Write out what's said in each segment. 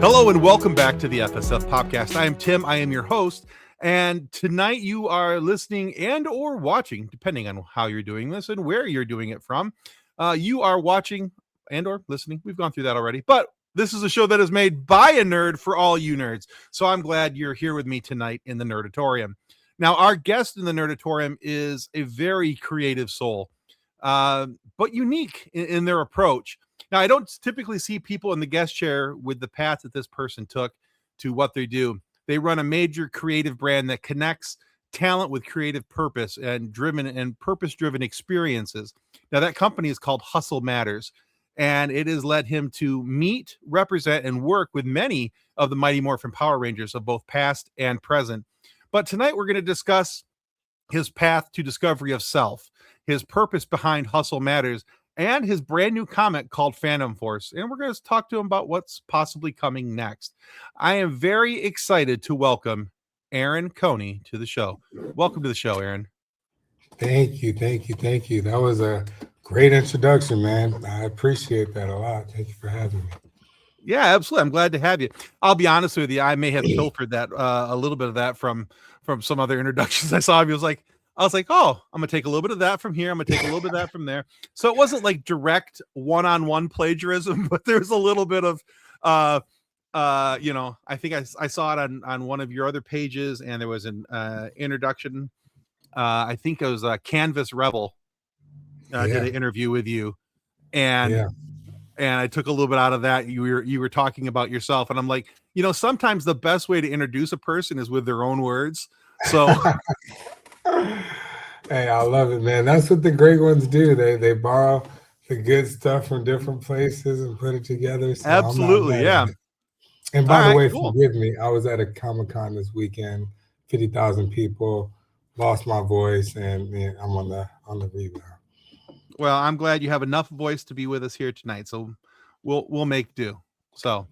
Hello and welcome back to the FSF Podcast. I am Tim. I am your host. And tonight you are listening and or watching, depending on how you're doing this and where you're doing it from. You are watching and or listening. We've gone through that already. But this is a show that is made by a nerd for all you nerds. So I'm glad you're here with me tonight in the Nerdatorium. Now, our guest in the Nerdatorium is a very creative soul, but unique in their approach. Now, I don't typically see people in the guest chair with the path that this person took to what they do. They run a major creative brand that connects talent with creative purpose and purpose-driven experiences. Now, that company is called Hustle Matters, and it has led him to meet, represent, and work with many of the Mighty Morphin Power Rangers of both past and present. But tonight we're going to discuss his path to discovery of self, his purpose behind Hustle Matters, and his brand new comic called Phantom Force. And we're going to talk to him about what's possibly coming next. I am very excited to welcome Aaron Coney to the show. Welcome to the show, Aaron. Thank you. That was a great introduction, man. I appreciate that a lot. Thank you for having me. Yeah, absolutely. I'm glad to have you. I'll be honest with you. I may have pilfered that a little bit of that from some other introductions I saw. I was like, oh, I'm gonna take a little bit of that from here. I'm gonna take a little bit of that from there. So it wasn't like direct one-on-one plagiarism, but there's a little bit of, I think I saw it on one of your other pages, and there was an introduction. I think it was Canvas Rebel did an interview with you, and I took a little bit out of that. You were talking about yourself, and I'm like, sometimes the best way to introduce a person is with their own words. So. Hey, I love it, man. That's what the great ones do. They borrow the good stuff from different places and put it together. So absolutely, yeah. And by the way, forgive me. I was at a Comic-Con this weekend, 50,000 people, lost my voice, and I'm on the rebound. Well, I'm glad you have enough voice to be with us here tonight. So we'll make do. So.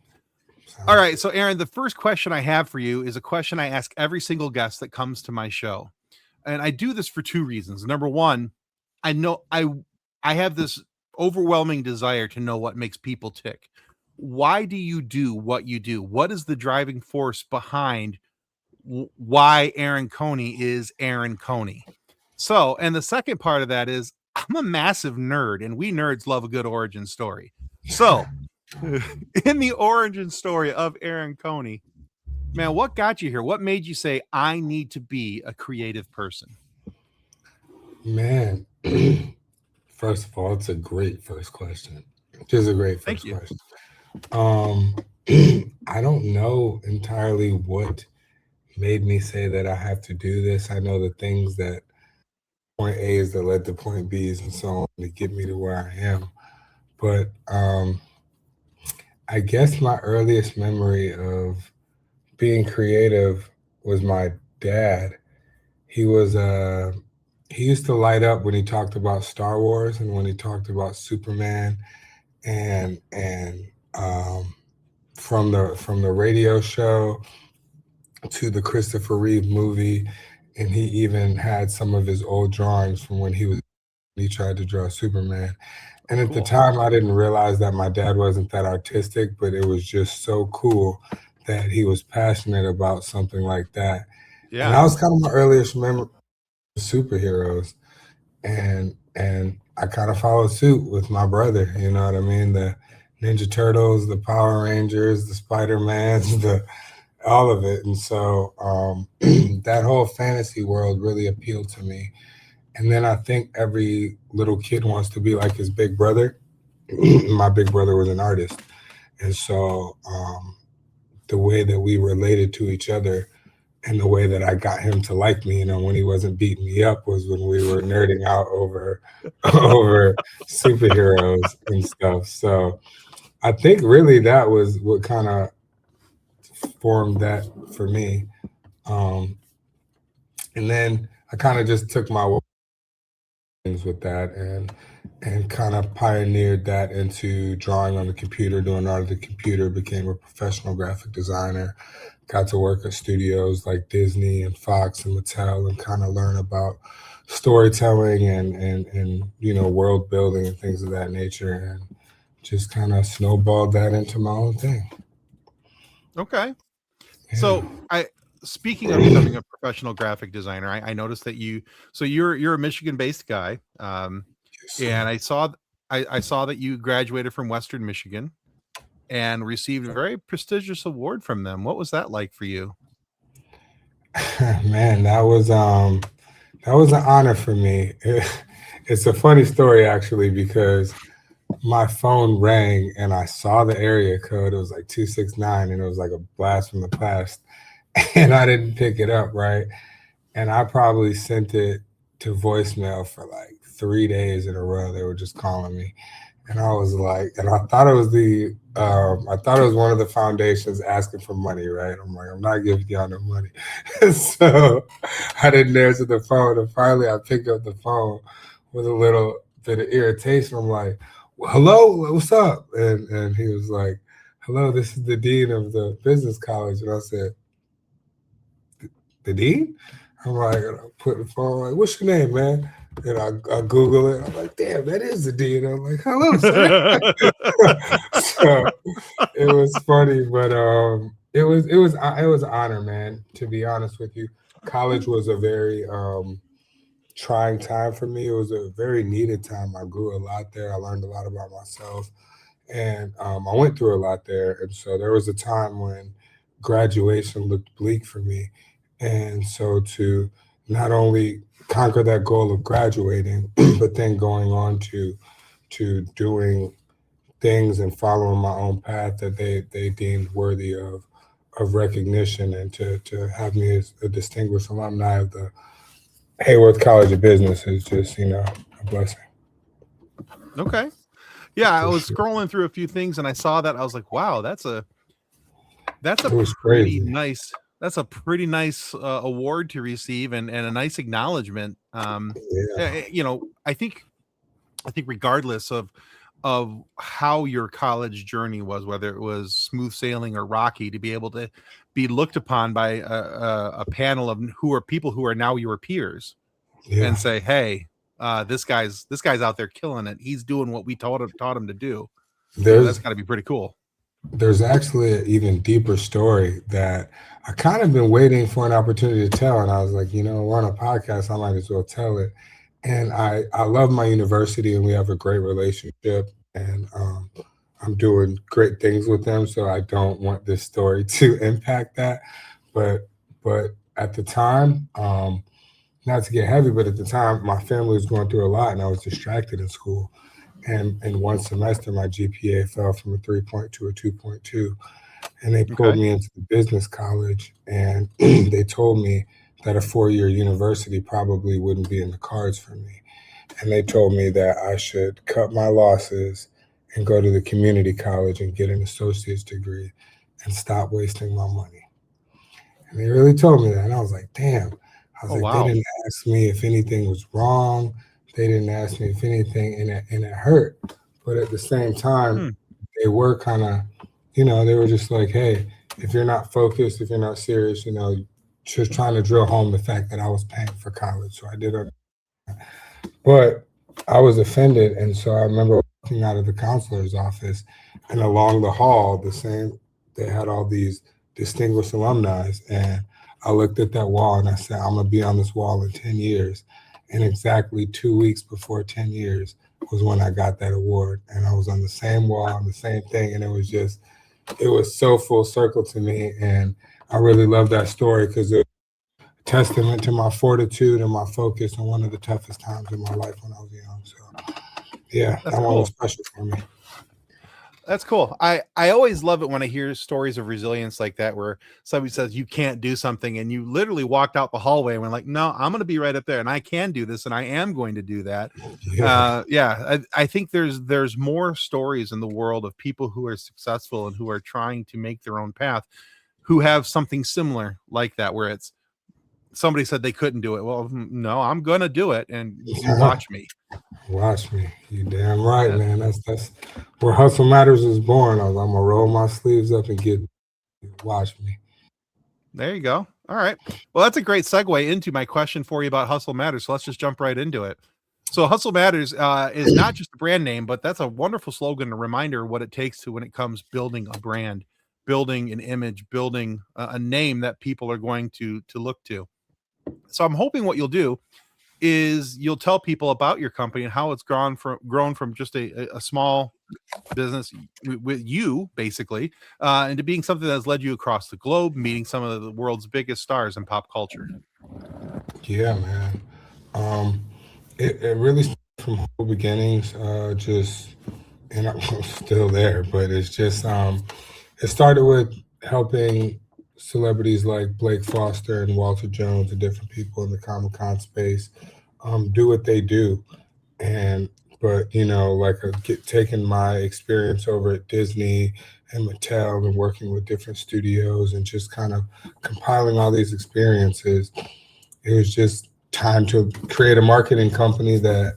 All right. So Aaron, the first question I have for you is a question I ask every single guest that comes to my show. And I do this for two reasons. Number one, I know I have this overwhelming desire to know what makes people tick. Why do you do what you do? What is the driving force behind why Aaron Coney is Aaron Coney? So, and the second part of that is I'm a massive nerd, and we nerds love a good origin story. So, in the origin story of Aaron Coney, man, what got you here? What made you say, I need to be a creative person? Man, first of all, it's a great first question. Just a great first question. I don't know entirely what made me say that I have to do this. I know the things that point A's that led to point B's and so on to get me to where I am. But I guess my earliest memory of being creative was my dad. He used to light up when he talked about Star Wars and when he talked about Superman and from the radio show to the Christopher Reeve movie, and he even had some of his old drawings from when he tried to draw Superman. And at the time, I didn't realize that my dad wasn't that artistic, but it was just so cool that he was passionate about something like that. Yeah. And that was kind of my earliest memory of superheroes. And I kind of followed suit with my brother, you know what I mean? The Ninja Turtles, the Power Rangers, the Spider-Mans, all of it. And so that whole fantasy world really appealed to me. And then I think every little kid wants to be like his big brother. My big brother was an artist. And so the way that we related to each other and the way that I got him to like me, when he wasn't beating me up, was when we were nerding out over superheroes and stuff. So I think really that was what kind of formed that for me. And then I kind of just took my with that and kind of pioneered that into drawing on the computer, doing art of the computer, became a professional graphic designer, got to work at studios like Disney and Fox and Mattel and kind of learn about storytelling and world building and things of that nature, and just kind of snowballed that into my own thing. Okay. Yeah. So I speaking of becoming a professional graphic designer, I noticed that you're a Michigan based guy. Yes, And sir. I saw that you graduated from Western Michigan and received a very prestigious award from them. What was that like for you? Man, that was an honor for me. It's a funny story actually because my phone rang and I saw the area code. It was like 269 and it was like a blast from the past. And I didn't pick it up, right? And I probably sent it to voicemail for like 3 days in a row. They were just calling me. And I was like, and I thought it was I thought it was one of the foundations asking for money, right? I'm like, I'm not giving y'all no money. So I didn't answer the phone. And finally I picked up the phone with a little bit of irritation. I'm like, well, hello, what's up? And he was like, hello, this is the dean of the business college. And I said, the dean? I'm like, and I put the phone, like, what's your name, man? And I Google it. I'm like, damn, that is the dean. I'm like, hello, sir. So it was funny, but it was an honor, man. To be honest with you, college was a very trying time for me. It was a very needed time. I grew a lot there. I learned a lot about myself, and I went through a lot there. And so there was a time when graduation looked bleak for me, and so to not only conquer that goal of graduating, but then going on to doing things and following my own path that they deemed worthy of recognition, and to have me as a distinguished alumni of the Hayworth College of Business is just, a blessing Okay. Yeah, I for was sure. scrolling through a few things and I saw that. I was like, wow, that's a It was pretty crazy. nice award to receive and a nice acknowledgement. Yeah. I think regardless of how your college journey was, whether it was smooth sailing or rocky, to be able to be looked upon by a panel of who are people who are now your peers Yeah. and say, "Hey, this guy's out there killing it. He's doing what we taught him to do." That's There's got to be pretty cool. there's actually an even deeper story that I kind of been waiting for an opportunity to tell. And I was like, we're on a podcast, I might as well tell it. And I love my university and we have a great relationship. And I'm doing great things with them. So I don't want this story to impact that. But at the time, not to get heavy, but at the time, my family was going through a lot and I was distracted in school. And in one semester, my GPA fell from a 3.2 to a 2.2. And they pulled Okay. me into the business college and they told me that a 4 year university probably wouldn't be in the cards for me. And they told me that I should cut my losses and go to the community college and get an associate's degree and stop wasting my money. And they really told me that. And I was like, damn. I was Oh like, they wow. didn't ask me if anything was wrong. They didn't ask me if anything, and it hurt. But at the same time, Hmm. they were kind of, they were just like, hey, if you're not focused, if you're not serious, just trying to drill home the fact that I was paying for college. So I did it. But I was offended. And so I remember walking out of the counselor's office and along the hall, they had all these distinguished alumni. And I looked at that wall and I said, I'm going to be on this wall in 10 years. And exactly 2 weeks before 10 years was when I got that award. And I was on the same wall, on the same thing. And it was so full circle to me. And I really love that story because it testament to my fortitude and my focus on one of the toughest times in my life when I was young. So yeah, That's that one was cool. special for me. That's cool. I always love it when I hear stories of resilience like that, where somebody says you can't do something and you literally walked out the hallway and were like, no, I'm going to be right up there and I can do this and I am going to do that. Yeah, Yeah, I think there's more stories in the world of people who are successful and who are trying to make their own path, who have something similar like that, where it's somebody said they couldn't do it. Well, no, I'm going to do it, and you yeah. watch me. Watch me. You damn right, Uh, man. That's where Hustle Matters was born. I'm gonna roll my sleeves up and get. Watch me. There you go. All right. Well, that's a great segue into my question for you about Hustle Matters. So let's just jump right into it. So Hustle Matters is not just a brand name, but that's a wonderful slogan, a reminder of what it takes to when it comes building a brand. building an image, building a name that people are going to look to. So I'm hoping what you'll do is you'll tell people about your company and how it's grown from just a small business with you basically into being something that has led you across the globe, meeting some of the world's biggest stars in pop culture. Yeah, man. Um, it really started from humble beginnings, and I'm still there, but it's just, it started with helping celebrities like Blake Foster and Walter Jones and different people in the Comic-Con space do what they do. And, but, like taking my experience over at Disney and Mattel and working with different studios and just kind of compiling all these experiences, it was just time to create a marketing company that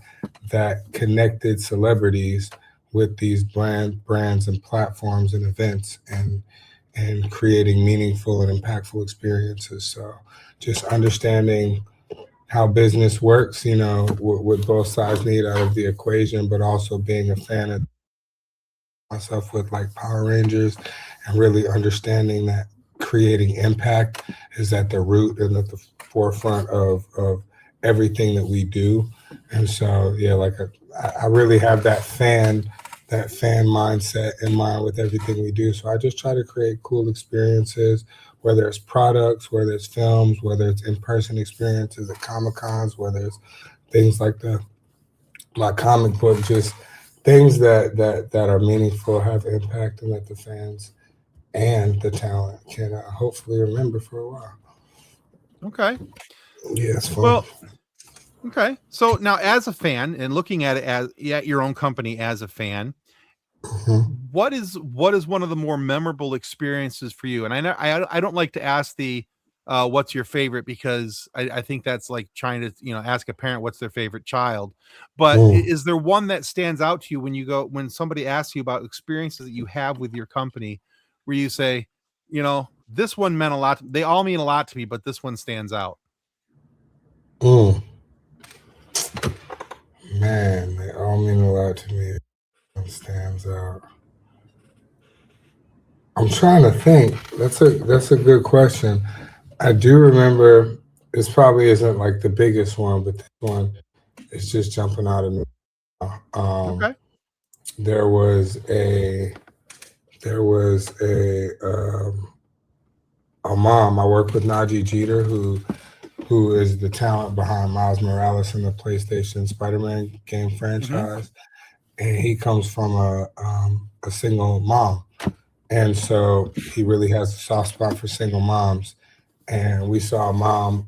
connected celebrities with these brands and platforms and events and creating meaningful and impactful experiences. So just understanding how business works, what both sides need out of the equation, but also being a fan of myself with like Power Rangers and really understanding that creating impact is at the root and at the forefront of everything that we do. And so, yeah, like I really have that fan mindset in mind with everything we do. So I just try to create cool experiences, whether it's products, whether it's films, whether it's in-person experiences at Comic-Cons, whether it's things like my comic book, just things that are meaningful, have impact, and that the fans and the talent can hopefully remember for a while. Okay. Yeah, it's fun. Well, okay. So now, as a fan and looking at it at your own company as a fan, what is one of the more memorable experiences for you? And I don't like to ask the what's your favorite, because I think that's like trying to ask a parent what's their favorite child. But is there one that stands out to you when somebody asks you about experiences that you have with your company, where you say, this one meant a lot. They all mean a lot to me, but this one stands out. Man, they all mean a lot to me. It stands out. I'm trying to think. That's a good question. I do remember, this probably isn't like the biggest one, but this one is just jumping out of me. Okay. There was a mom. I worked with Najee Jeter, who is the talent behind Miles Morales in the PlayStation Spider-Man game franchise, and he comes from a single mom, and so he really has a soft spot for single moms. And we saw a mom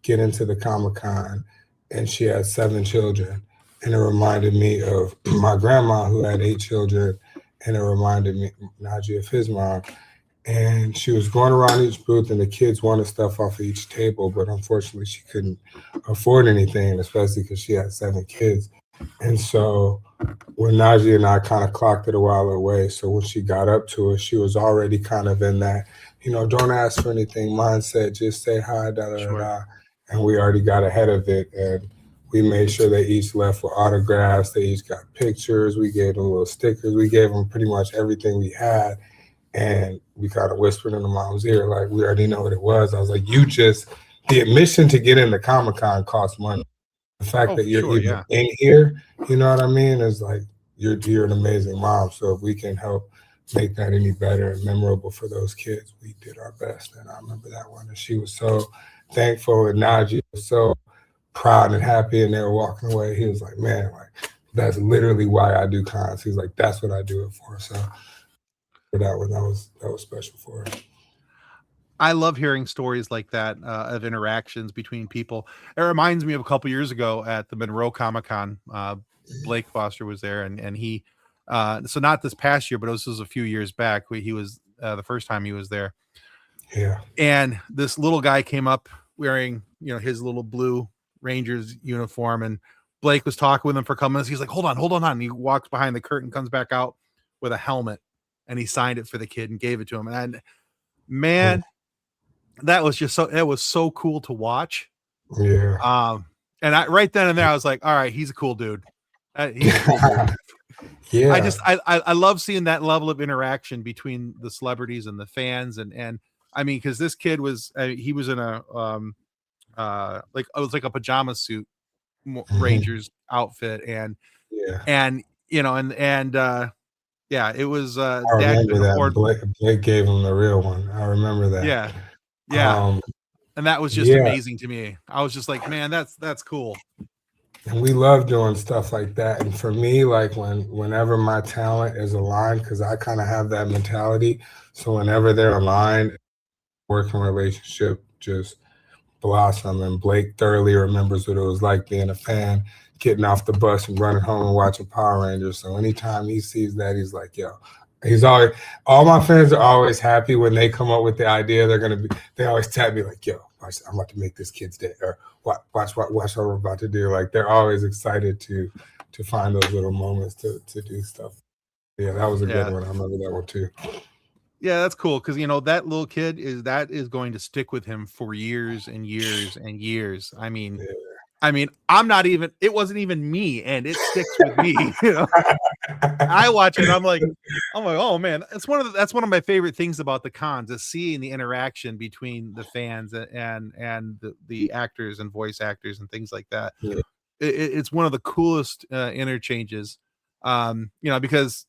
get into the Comic-Con, and she had 7 children, and it reminded me of my grandma who had 8 children, and it reminded me, Najee, of his mom. And she was going around each booth, and the kids wanted stuff off of each table, but unfortunately she couldn't afford anything, especially because she had 7 kids. And so when Najee and I kind of clocked it a while away, so when she got up to us, she was already kind of in that, don't ask for anything mindset, just say hi, da. And we already got ahead of it, and we made sure they each left with autographs. They each got pictures. We gave them little stickers. We gave them pretty much everything we had. And we kind of whispered in the mom's ear, like, we already know what it was. I was like, the admission to get into Comic-Con costs money. The fact that you're even in here, you know what I mean, is like, you're an amazing mom. So if we can help make that any better and memorable for those kids, we did our best. And I remember that one. And she was so thankful, and Najee was so proud and happy, and they were walking away. He was like, man, like, that's literally why I do cons. He's like, that's what I do it for. So for that one, that was special for us. I love hearing stories like that of interactions between people. It reminds me of a couple years ago at the Monroe Comic-Con. Blake Foster was there, and he, so not this past year, but this was a few years back. He was the first time he was there. Yeah. And this little guy came up wearing, his little blue Rangers uniform, and Blake was talking with him for a couple minutes. He's like, hold on. And he walks behind the curtain, comes back out with a helmet, and he signed it for the kid and gave it to him. And man, that was just it was so cool to watch. Yeah. And right then and there, I was like, all right, he's a cool dude. He's a cool dude. I Yeah. just I love seeing that level of interaction between the celebrities and the fans, and I mean, because this kid was he was in a like it was like a pajama suit Mhm. Rangers outfit, Yeah. and yeah, it was I dad remember couldn't that. afford. Blake gave him the real one. I remember that. Yeah, yeah, Um, and that was just yeah. amazing to me. I was just like, man, that's cool. And we love doing stuff like that. And for me, like whenever my talent is aligned, because I kind of have that mentality. So whenever they're aligned, working relationship just blossom. And Blake thoroughly remembers what it was like being a fan, getting off the bus and running home and watching Power Rangers. So anytime he sees that, he's like, yo, he's always, all my fans are always happy when they come up with the idea they're going to be, they always tag me like, yo, watch, I'm about to make this kid's day, or watch what I'm about to do. Like they're always excited to find those little moments to do stuff. Yeah, that was a good Yeah, one. I remember that one too. yeah, that's cool because that little kid is going to stick with him for years and years and years. I mean, I'm not even. It wasn't even me, and it sticks with me. I watch it. I'm like, oh man, that's one of my favorite things about the cons is seeing the interaction between the fans and the actors and voice actors and things like that. Yeah. It's one of the coolest interchanges. Because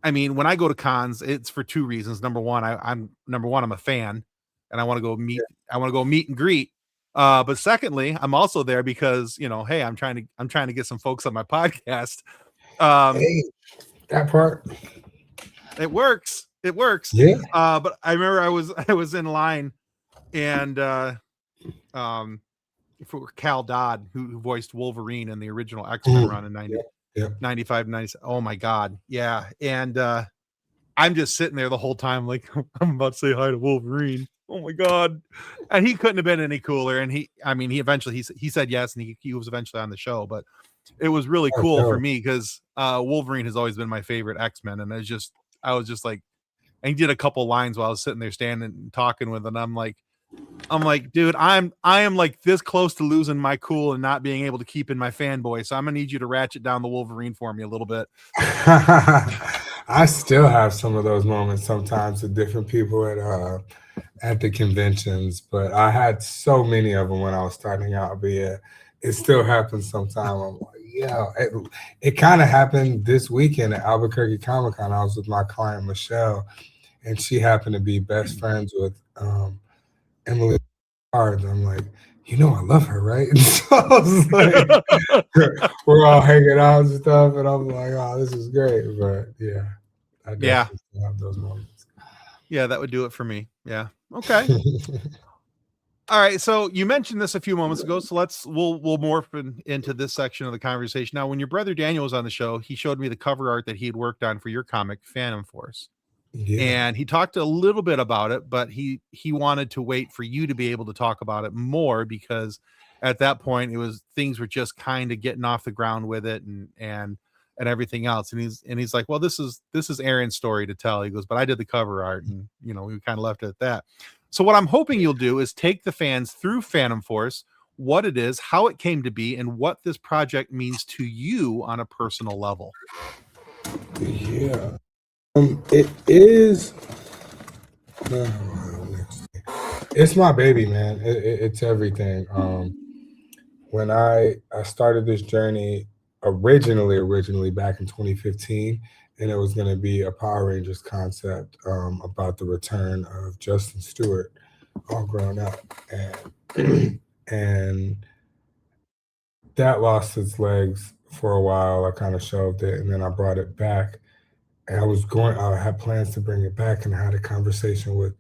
I mean, when I go to cons, it's for two reasons. Number one, I'm a fan, and I want to go meet and greet. But secondly, I'm also there because hey, I'm trying to get some folks on my podcast. Um, Hey, that part. it works. It works. Yeah. But I remember I was in line, and um, for Cal Dodd, who voiced Wolverine in the original X-Men Mhm. run in Yep. Yep. 95, 90. Oh my God. Yeah. And I'm just sitting there the whole time, like, I'm about to say hi to Wolverine. Oh my God. And he couldn't have been any cooler. And he eventually, he said yes. And he was eventually on the show, but it was really Oh, cool for dope. me because Wolverine has always been my favorite X-Men. And I was just like, and he did a couple lines while I was sitting there standing and talking with him. I'm like, dude, I am like this close to losing my cool and not being able to keep in my fanboy. So I'm gonna need you to ratchet down the Wolverine for me a little bit. I still have some of those moments sometimes with different people at the conventions, but I had so many of them when I was starting out. But yeah, it still happens sometimes. I'm like, yeah, it kind of happened this weekend at Albuquerque Comic Con. I was with my client Michelle, and she happened to be best friends with Emily Cards. I'm like, I love her, right? And so I was like, we're all hanging out and stuff, and I'm like, oh, this is great. But yeah, I Yeah. definitely still have those moments. Yeah, that would do it for me. Yeah. Okay. All right. So you mentioned this a few moments ago. So we'll morph into this section of the conversation. Now, when your brother Daniel was on the show, he showed me the cover art that he had worked on for your comic, Phantom Force. Yeah. And he talked a little bit about it, but he wanted to wait for you to be able to talk about it more because at that point things were just kind of getting off the ground with it and everything else. And he's like, well, this is Aaron's story to tell. He goes, but I did the cover art, and we kind of left it at that. So what I'm hoping you'll do is take the fans through Phantom Force, what it is, how it came to be, and what this project means to you on a personal level. Yeah. It is. It's my baby, man. It's everything. When I started this journey originally back in 2015, and it was going to be a Power Rangers concept about the return of Justin Stewart, all grown up, and and that lost its legs for a while. I kind of shelved it, and then I brought it back. And I had plans to bring it back, and I had a conversation with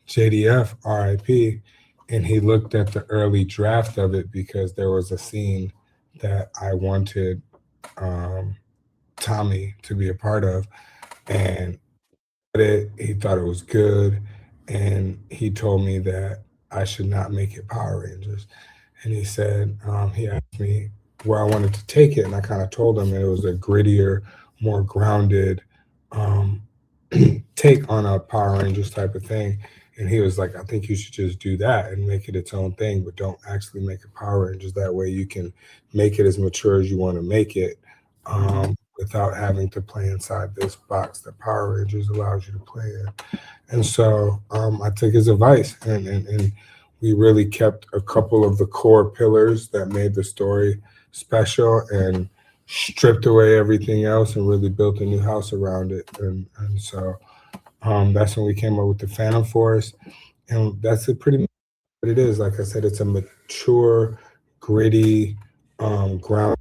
JDF, RIP, and he looked at the early draft of it because there was a scene that I wanted Tommy to be a part of, and he thought it was good, and he told me that I should not make it Power Rangers. And he asked me where I wanted to take it, and I kind of told him it was a grittier, more grounded um, take on a Power Rangers type of thing. And he was like, I think you should just do that and make it its own thing, but don't actually make it Power Rangers. That way you can make it as mature as you want to make it. without having to play inside this box that Power Rangers allows you to play in. And so I took his advice, and we really kept a couple of the core pillars that made the story special and stripped away everything else and really built a new house around it. And so that's when we came up with the Phantom Force. And that's it, pretty much what it is. Like I said, it's a mature, gritty, ground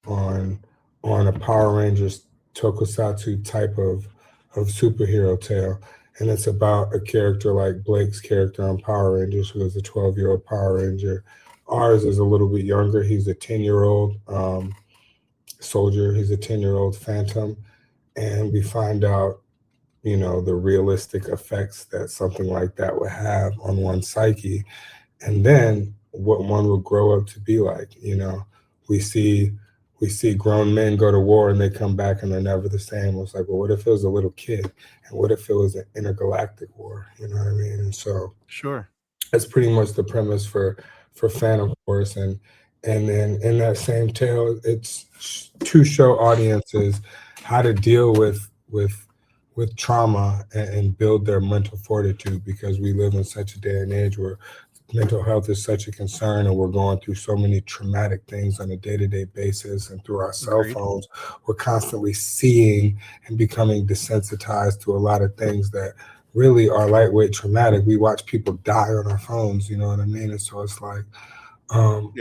on a Power Rangers tokusatsu type of superhero tale. And it's about a character like Blake's character on Power Rangers, who is a 12-year-old Power Ranger. Ours is a little bit younger. He's a 10-year-old soldier. He's a 10-year-old Phantom. And we find out, the realistic effects that something like that would have on one's psyche. And then what one will grow up to be like. We see grown men go to war and they come back and they're never the same. It's like, well, what if it was a little kid? And what if it was an intergalactic war? You know what I mean? And so Sure. that's pretty much the premise for Phantom Force. And then in that same tale, it's to show audiences how to deal with trauma and build their mental fortitude, because we live in such a day and age where mental health is such a concern, and we're going through so many traumatic things on a day-to-day basis, and through our cell phones we're constantly seeing and becoming desensitized to a lot of things that really are lightweight traumatic. We watch people die on our phones, you know what I mean? And so it's like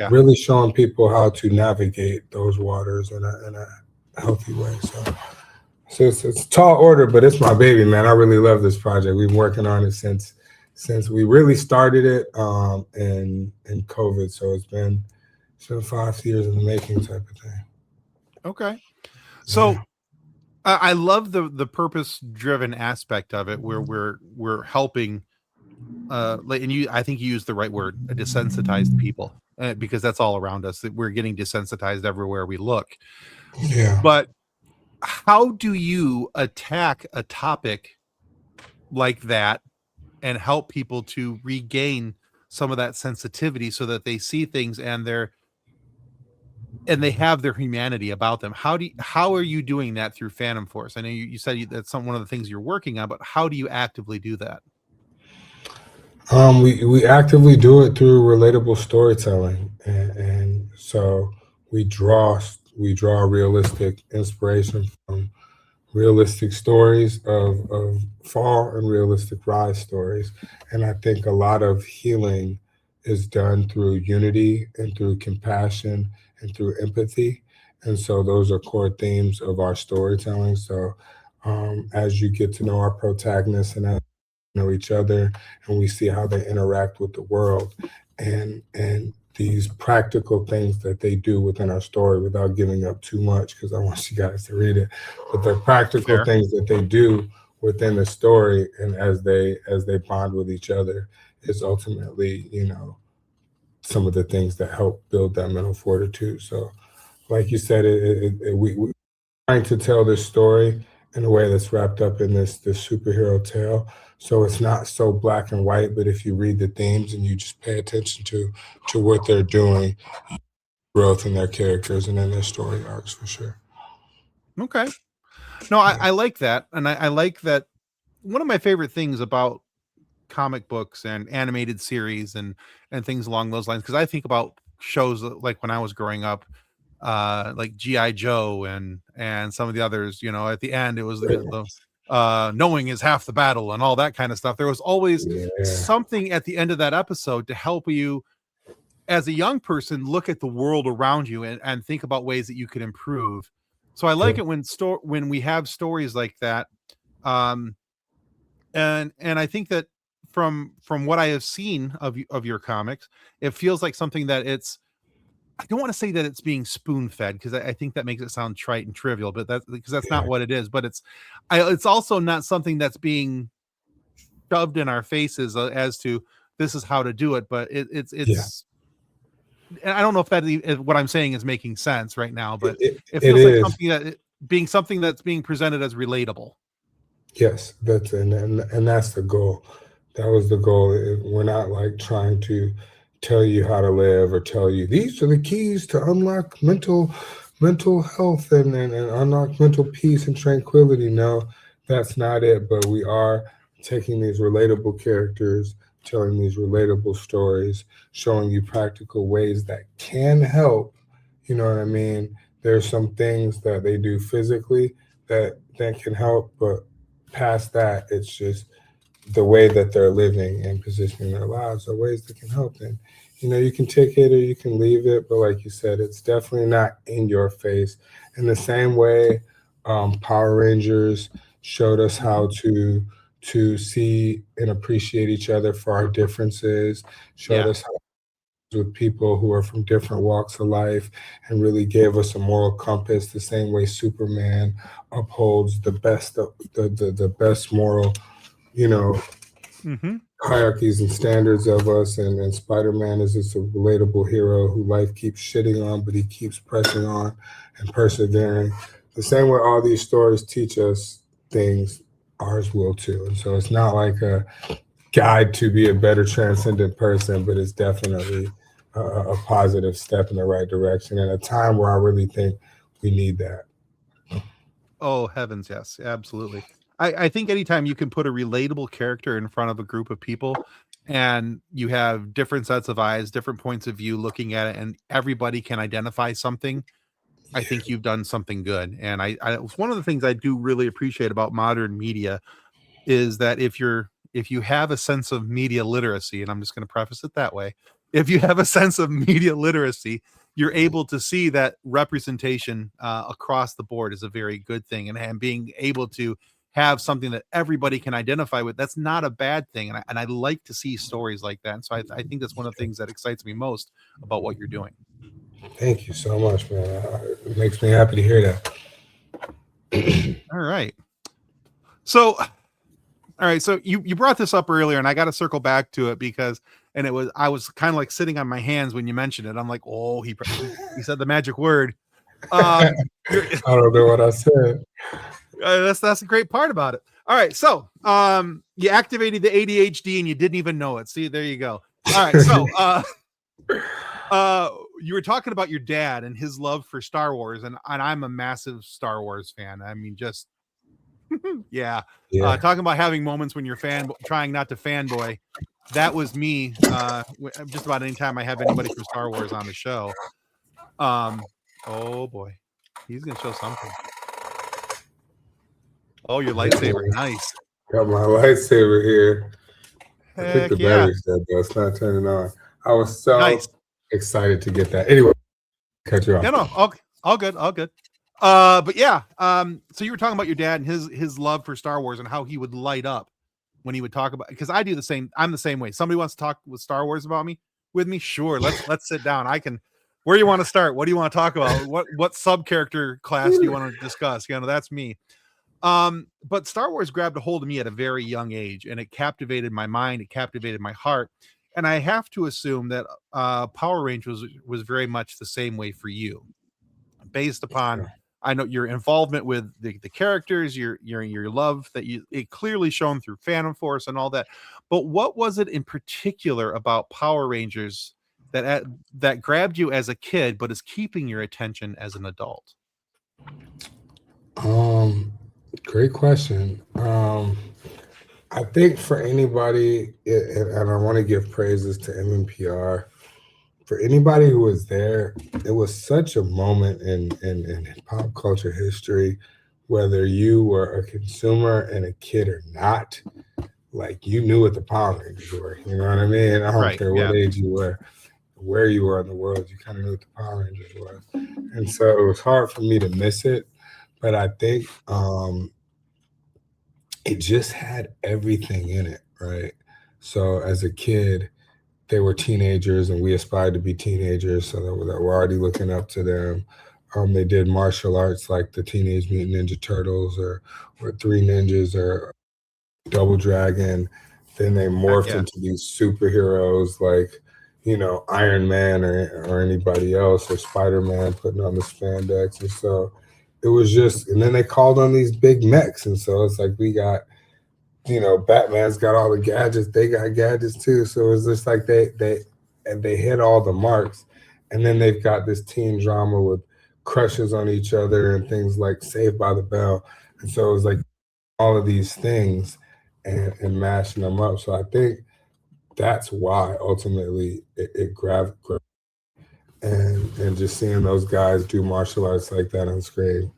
really showing people how to navigate those waters in a healthy way. So it's a tall order, but it's my baby, man. I really love this project. We've been working on it since we really started it in COVID. So it's been 5 years in the making type of thing. Okay. So I love the purpose-driven aspect of it, where we're helping and I think you used the right word, desensitized people, because that's all around us. That we're getting desensitized everywhere we look. Yeah. But how do you attack a topic like that and help people to regain some of that sensitivity so that they see things and they have their humanity about them? How are you doing that through Phantom Force? I know you said that's one of the things you're working on, but how do you actively do that? We actively do it through relatable storytelling, and so we draw realistic inspiration from realistic stories of fall and realistic rise stories. And I think a lot of healing is done through unity and through compassion and through empathy. And so those are core themes of our storytelling. So as you get to know our protagonists and as we know each other, and we see how they interact with the world, and these practical things that they do within our story, without giving up too much, because I want you guys to read it, but the practical things that they do within the story, and as they bond with each other, is ultimately, some of the things that help build that mental fortitude. So like you said, we're trying to tell this story in a way that's wrapped up in this superhero tale. So it's not so black and white, but if you read the themes and you just pay attention to what they're doing, growth in their characters and in their story arcs, for sure. Okay. No, I like that. And I like that. One of my favorite things about comic books and animated series and things along those lines, because I think about shows like when I was growing up, like G.I. Joe and some of the others, at the end it was the knowing is half the battle and all that kind of stuff. There was always something at the end of that episode to help you as a young person look at the world around you and think about ways that you could improve. So I like it when we have stories like that. And I think that from what I have seen of your comics, it feels like something that I don't want to say that it's being spoon-fed, because I think that makes it sound trite and trivial, but that's not what it is. But it's also not something that's being shoved in our faces as to this is how to do it. But it's and I don't know if what I'm saying is making sense right now, but it feels like something that's being presented as relatable. Yes, that's and that's the goal. That was the goal. We're not like trying to tell you how to live or tell you these are the keys to unlock mental mental health and unlock mental peace and tranquility. No, that's not it. But we are taking these relatable characters, telling these relatable stories, showing you practical ways that can help. You know what I mean? There's some things that they do physically that can help, but past that, it's just the way that they're living and positioning their lives are ways that can help. And you can take it or you can leave it, but like you said, it's definitely not in your face. In the same way, Power Rangers showed us how Mhm. to see and appreciate each other for our differences. Showed Yeah. us how with people who are from different walks of life and really gave us a moral compass the same way Superman upholds the best of the best moral you know Hmm. hierarchies and standards of us, and Spider-Man is just a relatable hero who life keeps shitting on, but he keeps pressing on and persevering. The same way all these stories teach us things, ours will too. And so it's not like a guide to be a better transcendent person, but it's definitely a positive step in the right direction at a time where I really think we need that. Oh heavens, yes, absolutely. I think anytime you can put a relatable character in front of a group of people and you have different sets of eyes, different points of view looking at it, and everybody can identify something, I think you've done something good. And it's one of the things I do really appreciate about modern media is that if you have a sense of media literacy, and I'm just going to preface it that way, if you have a sense of media literacy, you're able to see that representation across the board is a very good thing, and being able to have something that everybody can identify with, that's not a bad thing. And I like to see stories like that. And so I think that's one of the things that excites me most about what you're doing. Thank you so much, man. It makes me happy to hear that. All right. So all right, so you brought this up earlier, and I got to circle back to it because, and it was I was kind of like sitting on my hands when you mentioned it. I'm like, oh, he said the magic word. You're I don't know what I said. that's the great part about it. All right, so you activated the ADHD and you didn't even know it. See, there you go. All right, so you were talking about your dad and his love for Star Wars, and I'm a massive Star Wars fan. I mean, just yeah. Yeah. Talking about having moments when you're trying not to fanboy. That was me. Just about any time I have anybody from Star Wars on the show. Um, oh boy, he's gonna show something. Oh, your lightsaber, nice. Got my lightsaber here. I think the Heck yeah, battery's dead, though. It's not turning on. I was so nice. excited to get that. Anyway, cut you off. No, no, all good, all good. But yeah, so you were talking about your dad and his love for Star Wars and how he would light up when he would talk about, because I do the same. I'm the same way. Somebody wants to talk with Star Wars about me with me, sure. Let's sit down. I can. Where do you want to start? What do you want to talk about? What sub character class do you want to discuss? That's me. But Star Wars grabbed a hold of me at a very young age, and it captivated my mind. It captivated my heart, and I have to assume that Power Rangers was very much the same way for you, based upon I know your involvement with the characters, your love that it clearly shown through Phantom Force and all that. But what was it in particular about Power Rangers that grabbed you as a kid, but is keeping your attention as an adult? Um, Great question. I think for anybody, and I want to give praises to MMPR. For anybody who was there, it was such a moment in pop culture history, whether you were a consumer and a kid or not, like you knew what the Power Rangers were. You know what I mean? I don't Right. care what Yeah. age you were, where you were in the world, you kind of knew what the Power Rangers was. And so it was hard for me to miss it. But I think it just had everything in it, right? So as a kid, they were teenagers and we aspired to be teenagers, so that we're already looking up to them. They did martial arts like the Teenage Mutant Ninja Turtles or Three Ninjas or Double Dragon. Then they Heck morphed yeah. into these superheroes like, Iron Man or anybody else, or Spider Man putting on the spandex. And so it was just, and then they called on these big mechs. And so it's like we got, Batman's got all the gadgets, they got gadgets too. So it's just like they hit all the marks. And then they've got this teen drama with crushes on each other and things like Saved by the Bell. And so it was like all of these things and mashing them up. So I think that's why ultimately it grabbed and just seeing those guys do martial arts like that on screen.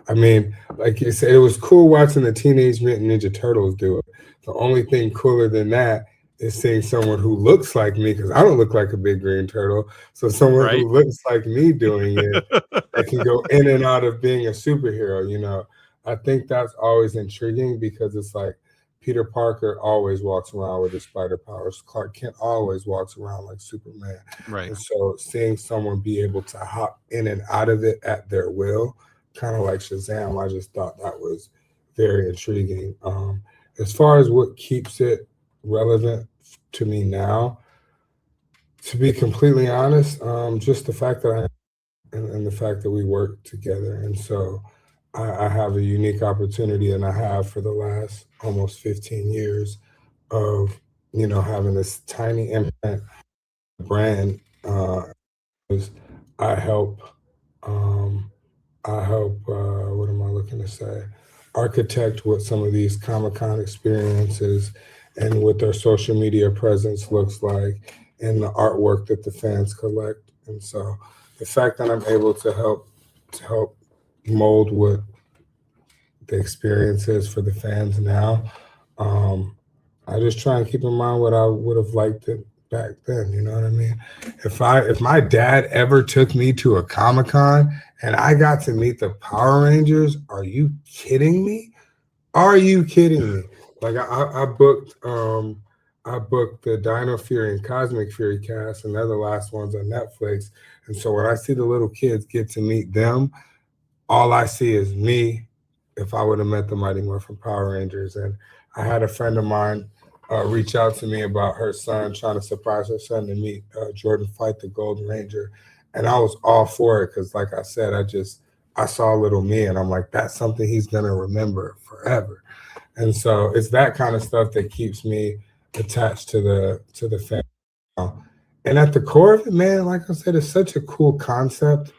I mean, like you said, it was cool watching the Teenage Mutant Ninja Turtles do it. The only thing cooler than that is seeing someone who looks like me, because I don't look like a big green turtle. So someone who looks like me doing it, that can go in and out of being a superhero, you know. I think that's always intriguing because it's like Peter Parker always walks around with his spider powers. Clark Kent always walks around like Superman. Right. And so seeing someone be able to hop in and out of it at their will, kind of like Shazam, I just thought that was very intriguing. As far as what keeps it relevant to me now, to be completely honest, just the fact that and the fact that we work together. And so I have a unique opportunity, and I have for the last almost 15 years of, you know, having this tiny imprint brand. I help, what am I looking to say? Architect what some of these Comic-Con experiences and what their social media presence looks like and the artwork that the fans collect. And so the fact that I'm able to help mold what the experience is for the fans now, I just try and keep in mind what I would have liked it back then. You know what I mean? If my dad ever took me to a Comic-Con and I got to meet the Power Rangers, are you kidding me? Are you kidding me? Like I booked the Dino Fury and Cosmic Fury cast, and they're the last ones on Netflix. And so when I see the little kids get to meet them, all I see is me if I would have met the Mighty Morphin Power Rangers. And I had a friend of mine reach out to me about her son, trying to surprise her son to meet Jordan fight the Golden Ranger. And I was all for it because, like I said, I saw little me, and I'm like, that's something he's going to remember forever. And so it's that kind of stuff that keeps me attached to the family. And at the core of it, man, like I said, it's such a cool concept.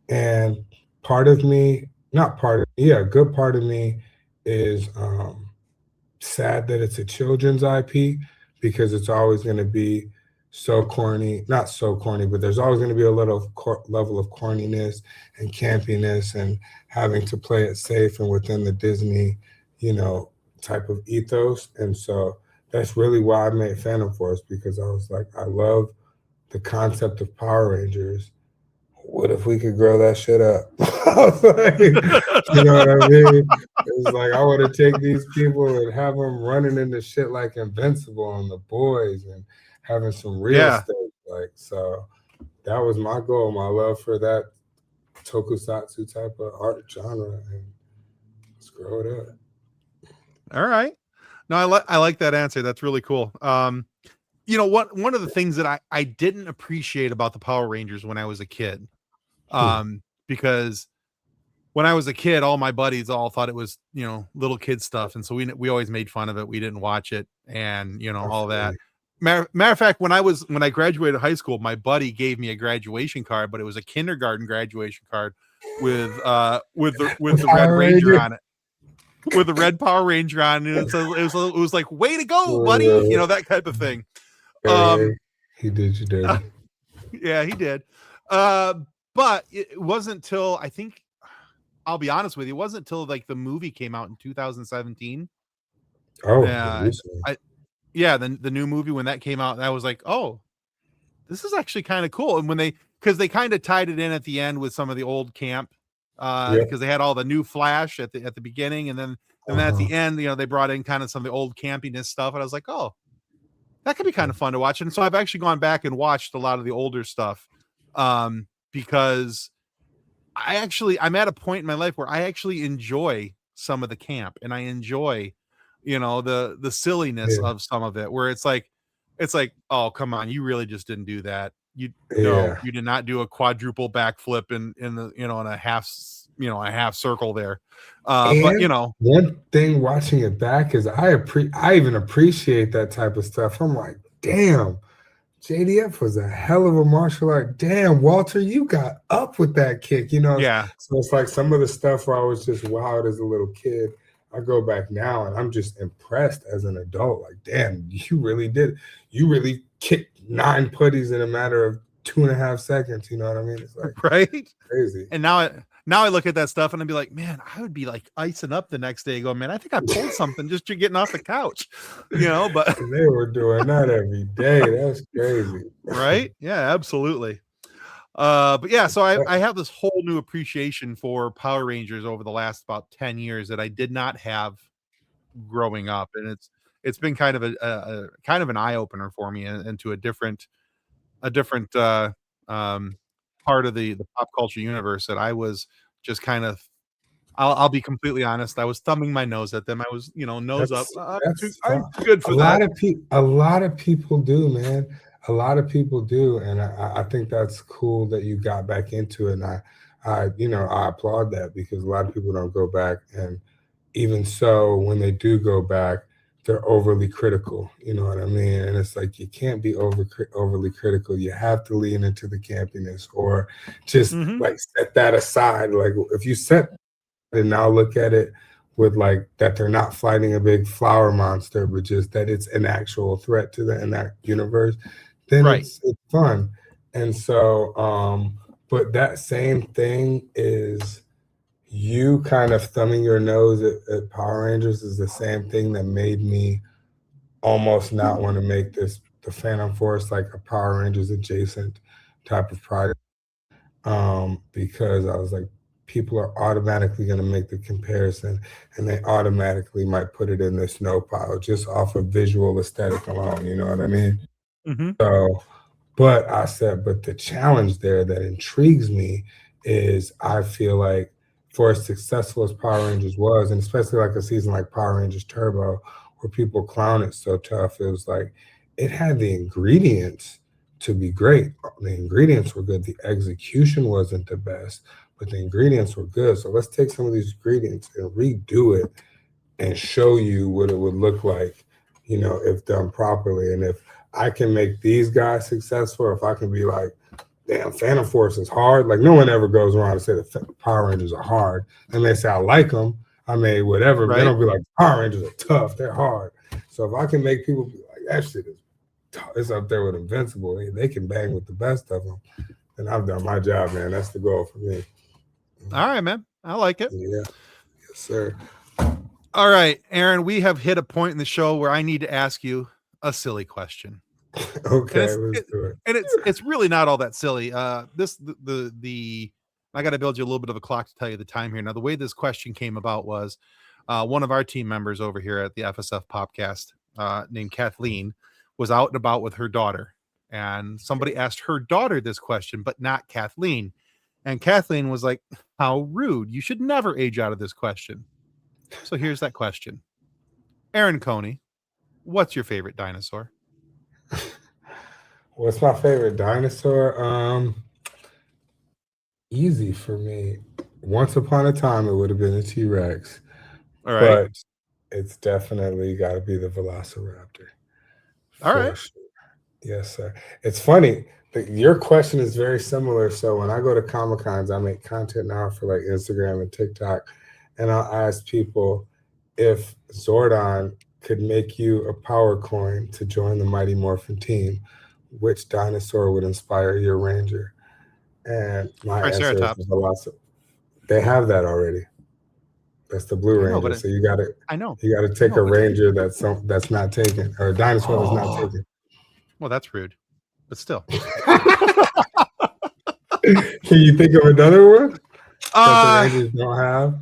And part of me, not part of me, yeah, a good part of me is sad that it's a children's IP because it's always going to be so corny, not so corny, but there's always going to be a little level of corniness and campiness and having to play it safe and within the Disney, you know, type of ethos. And so that's really why I made Phantom Force, because I was like, I love the concept of Power Rangers. What if we could grow that shit up? I was like, you know what I mean? It was like, I want to take these people and have them running into shit like Invincible and The Boys and having some real estate. Like, so that was my goal, my love for that tokusatsu type of art genre, and let's grow it up. All right. No, I like that answer. That's really cool. You know what? One of the things that I didn't appreciate about the Power Rangers when I was a kid, because when I was a kid, all my buddies all thought it was, you know, little kid stuff, and so we always made fun of it. We didn't watch it, and you know, all that. Matter of fact, when I graduated high school, my buddy gave me a graduation card, but it was a kindergarten graduation card with the Red Ranger on it. With the red Power Ranger on, and it was like, way to go, buddy, you know, that type of thing. He did you dirty. Yeah, he did. But it wasn't till, I think, I'll be honest with you, it wasn't till like the movie came out in 2017. Oh, the new movie, when that came out, I was like, oh, this is actually kind of cool. And because they kind of tied it in at the end with some of the old camp. Because they had all the new Flash at the beginning, and then at the end, you know, they brought in kind of some of the old campiness stuff, and I was like, oh, that could be kind of fun to watch. And so I've actually gone back and watched a lot of the older stuff, because I'm at a point in my life where I actually enjoy some of the camp, and I enjoy, you know, the silliness of some of it, where it's like, oh, come on, you really just didn't do that. You did not do a quadruple backflip in the, you know, in a half circle there. But you know, one thing watching it back is I even appreciate that type of stuff. I'm like, damn, JDF was a hell of a martial art. Damn, Walter, you got up with that kick. Yeah. So it's like some of the stuff where I was just wild as a little kid. I go back now and I'm just impressed as an adult. Like, damn, you really did. You really kicked 9 putties in a matter of 2.5 seconds. You know what I mean? It's like right. crazy. And now I look at that stuff and I'd be like, man, I would be like icing up the next day going, man, I think I pulled something just to getting off the couch, but they were doing that every day. That's crazy. Right? Yeah, absolutely. But yeah, so I have this whole new appreciation for Power Rangers over the last about 10 years that I did not have growing up. And it's been kind of a kind of an eye opener for me into a different part of the pop culture universe that I was just kind of I'll be completely honest. I was thumbing my nose at them. I was, nose up. I'm too good for that. A lot of people do, man. A lot of people do, and I think that's cool that you got back into it. And I applaud that because a lot of people don't go back, and even so, when they do go back, they're overly critical. You know what I mean? And it's like you can't be overly critical. You have to lean into the campiness, or just like set that aside. Like if you set and now look at it with like that they're not fighting a big flower monster, but just that it's an actual threat to in that universe, then it's fun. And so, but that same thing is you kind of thumbing your nose at Power Rangers is the same thing that made me almost not want to make the Phantom Force like a Power Rangers adjacent type of project. Because I was like, people are automatically going to make the comparison and they automatically might put it in the snow pile just off of visual aesthetic alone. You know what I mean? So, but I said, but the challenge there that intrigues me is I feel like for as successful as Power Rangers was, and especially like a season like Power Rangers Turbo, where people clown it so tough, it was like it had the ingredients to be great. The ingredients were good. The execution wasn't the best, but the ingredients were good. So let's take some of these ingredients and redo it and show you what it would look like, if done properly. And if I can make these guys successful, if I can be like, damn, Phantom Force is hard. Like no one ever goes around and say that Power Rangers are hard. And they say, I like them. I mean, whatever. Right. They don't be like, Power Rangers are tough. They're hard. So if I can make people be like, that shit is it's up there with Invincible. They can bang with the best of them. And I've done my job, man. That's the goal for me. All right, man. I like it. Yeah. Yes, sir. All right, Aaron, we have hit a point in the show where I need to ask you a silly question. Okay, let's do it. And it's really not all that silly. I got to build you a little bit of a clock to tell you the time here. Now, the way this question came about was one of our team members over here at the FSF Podcast named Kathleen was out and about with her daughter, and somebody asked her daughter this question, but not Kathleen. And Kathleen was like, how rude. You should never age out of this question. So here's that question. Aaron Coney, what's your favorite dinosaur? What's my favorite dinosaur? Easy for me. Once upon a time, it would have been a T-Rex. All right. But it's definitely got to be the Velociraptor. All right. Sure. Yes, sir. It's funny. Your question is very similar. So when I go to Comic-Cons, I make content now for like Instagram and TikTok. And I'll ask people if Zordon could make you a power coin to join the Mighty Morphin team, which dinosaur would inspire your ranger? And my answer is Velociraptor. They have that already. That's the Blue Ranger. So you gotta take a ranger that's not taken, or a dinosaur that's not taken. Well, that's rude, but still. Can you think of another one that the Rangers don't have?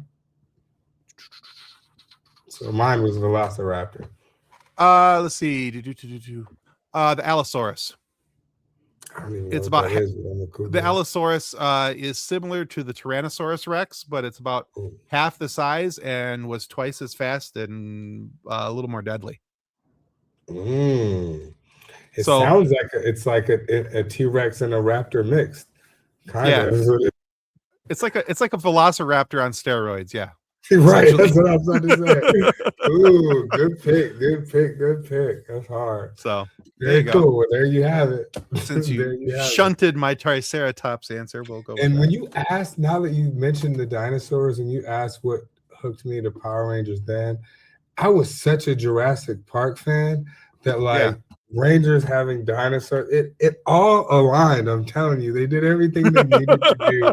So mine was Velociraptor. Let's see. The Allosaurus. It's about the Allosaurus is similar to the Tyrannosaurus Rex, but it's about half the size and was twice as fast and a little more deadly. It sounds like it's like a T-Rex and a raptor mixed. Kind of. It's like a Velociraptor on steroids. Yeah. Right, that's what I was about to say. Ooh, good pick. That's hard. So there Very you go. cool. Well, there you have it. Since There you have it. shunted my Triceratops answer, we'll go with And that. when you asked, now that you mentioned the dinosaurs and you asked what hooked me to Power Rangers then, I was such a Jurassic Park fan that like Rangers having dinosaurs, it all aligned. I'm telling you, they did everything they needed to do.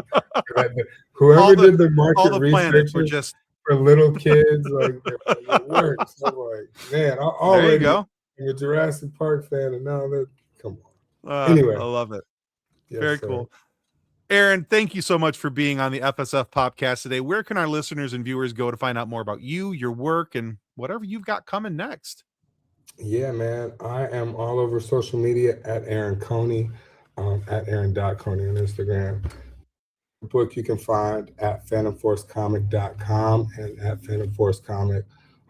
Whoever did the market research were just for little kids, like it works. I'm like, man, there you go. I'm a Jurassic Park fan, and now that come on. Anyway, Anyway, I love it. yes, Very sir. cool. Aaron, thank you so much for being on the FSF podcast today. Where can our listeners and viewers go to find out more about you, your work, and whatever you've got coming next? Yeah, man. I am all over social media at Aaron Coney, at Aaron.Coney on Instagram. The book you can find at phantomforcecomic.com and at phantomforcecomic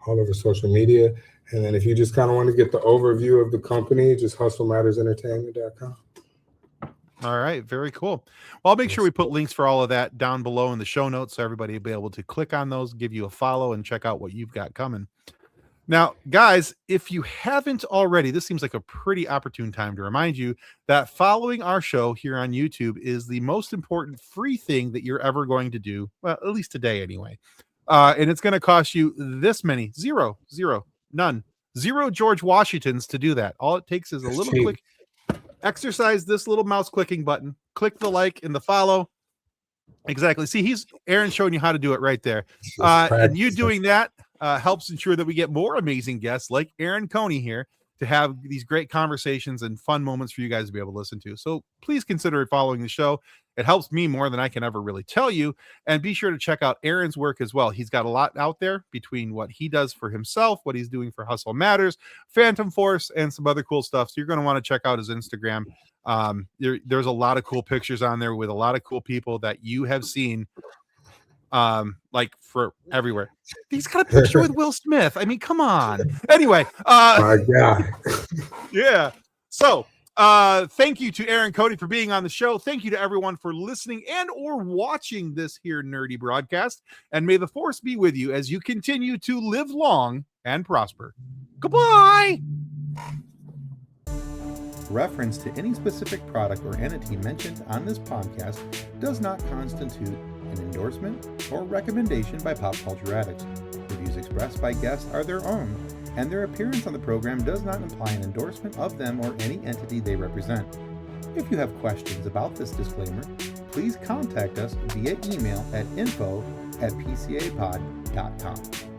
all over social media. And then if you just kind of want to get the overview of the company, just hustlemattersentertainment.com. All right. Very cool. Well, I'll make sure we put links for all of that down below in the show notes so everybody will be able to click on those, give you a follow, and check out what you've got coming. Now, guys, if you haven't already, this seems like a pretty opportune time to remind you that following our show here on YouTube is the most important free thing that you're ever going to do. Well, at least today anyway. And it's going to cost you this many, zero George Washingtons to do that. All it takes is a little click. Exercise this little mouse clicking button, click the like and the follow. Exactly. See, Aaron's showing you how to do it right there. And you doing that helps ensure that we get more amazing guests like Aaron Coney here to have these great conversations and fun moments for you guys to be able to listen to. So please consider following the show. It helps me more than I can ever really tell you. And be sure to check out Aaron's work as well. He's got a lot out there between what he does for himself, what he's doing for Hustle Matters, Phantom Force, and some other cool stuff. So you're going to want to check out his Instagram. There's a lot of cool pictures on there with a lot of cool people that you have seen like for everywhere. He's got a picture with Will Smith. I mean, come on. Anyway, my God. Yeah. So thank you to Aaron Coney for being on the show. Thank you to everyone for listening and or watching this here nerdy broadcast. And may the force be with you as you continue to live long and prosper. Goodbye. Reference to any specific product or entity mentioned on this podcast does not constitute an endorsement or recommendation by Pop Culture Addicts. The views expressed by guests are their own, and their appearance on the program does not imply an endorsement of them or any entity they represent. If you have questions about this disclaimer, please contact us via email at info@pcapod.com.